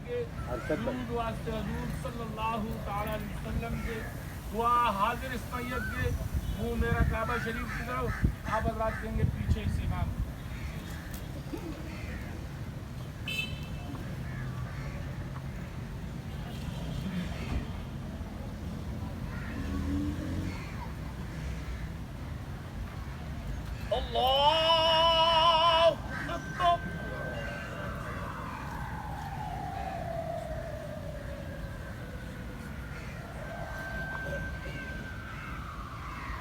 کہ درود واسطے حضور صلی اللہ تعالی علیہ وسلم کے دعا حاضر اس میت کے منہ میرا کعبہ شریف کی طرف آپ حضرات کہیں گے پیچھے اس امام اللہ اکبر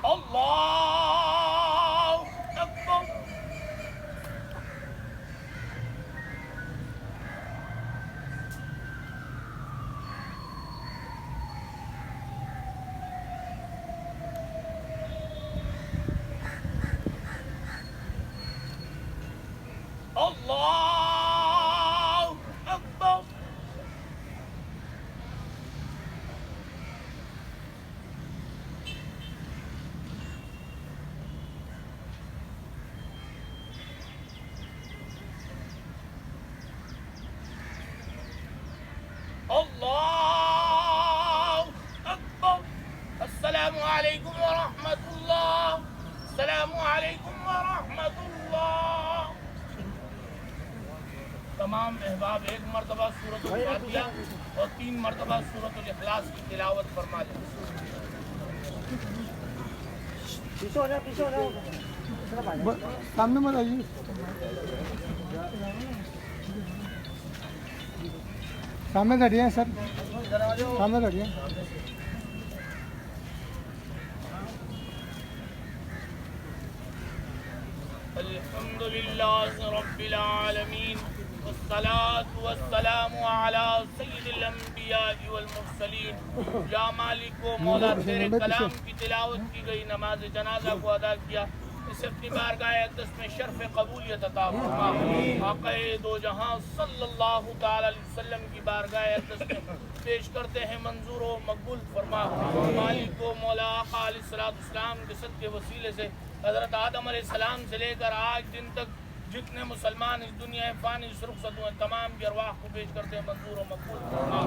اللہ اکبر اللہ اکبر اللہ اکبر السلام علیکم ورحمۃ اللہ السلام علیکم ورحمۃ اللہ تمام احباب ایک مرتبہ سورۃ الفاتحہ اور 3 مرتبہ سورۃ الاخلاص کی تلاوت فرما لیں سامنے مت آئیے سامنے بیٹھیے سر سامنے بیٹھیے الحمد للہ رب العالمین والصلاة والسلام علی سید الانبیاء والمرسلین یا مالک و مولا تیرے کلام کی تلاوت کی گئی نماز جنازہ کو ادا کیا اسے اپنی بارگاہ اقدس میں شرف قبولیت عطا فرما آقا دو جہاں صلی اللہ تعالی علیہ وسلم کی بارگاہ اقدس میں پیش کرتے ہیں منظور و مقبول فرما مالک و مولا آقا علیہ السلام کے صدقے وسیلے سے حضرت آدم علیہ السلام سے لے کر آج دن تک جتنے مسلمان اس دنیا فانی اس رخصت ہوئے تمام کی ارواح کو پیش کرتے ہیں منظور و مقبول فرما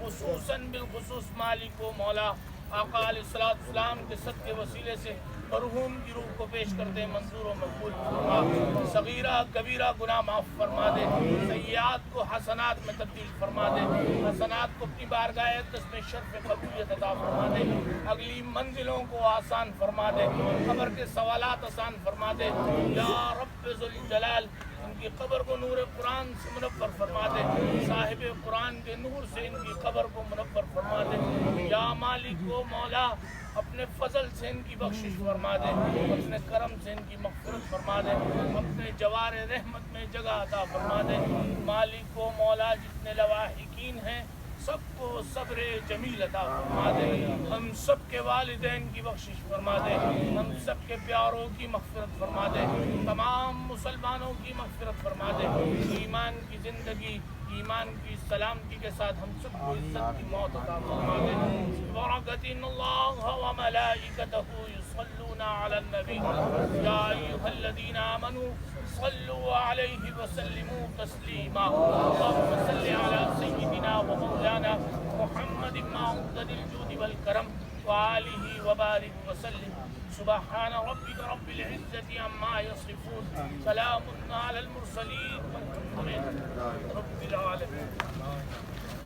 خصوصاً بالخصوص مالک و مولا آقا علیہ السلام کے صدقے وسیلے سے مرحوم کی روح کو پیش کرتے ہیں منظور و مقبول فرما صغیرہ کبیرہ گناہ معاف فرما دے سیئات کو حسنات میں تبدیل فرما دے حسنات کو اپنی بارگاہ اقدس میں شرف قبولیت عطا فرما دے اگلی منزلوں کو آسان فرما دے قبر کے سوالات آسان فرما دے یا رب ذوالجلال ان کی قبر کو نور قرآن سے منور فرما دے صاحب قرآن کے نور سے ان کی قبر کو منور فرما دے یا مالک و مولا اپنے فضل سے ان کی بخشش فرما دے اپنے کرم سے ان کی مغفرت فرما دے اپنے جوار رحمت میں جگہ عطا فرما دے مالک و مولا جتنے لواحقین ہیں سب کو صبر جمیل عطا فرما دے ہم سب کے والدین کی بخشش فرما دے ہم سب کے پیاروں کی مغفرت فرما دے تمام مسلمانوں کی مغفرت فرما دے ایمان کی زندگی ایمان کی سلامتی کے ساتھ ہم سب کو عزت کی موت عطا فرما دے برکت ان اللہ و ملائکتہ یصلون علی النبی یا ایھا الذین آمنوا صلوا علیہ وسلموا تسلیما اللہم صل علی سیدنا و مولانا محمد معدد الجود والکرم وآلہ وبارک وسلم سبحان ربک رب العزة عما یصفون سلام علی المرسلین والحمد للہ رب العالمین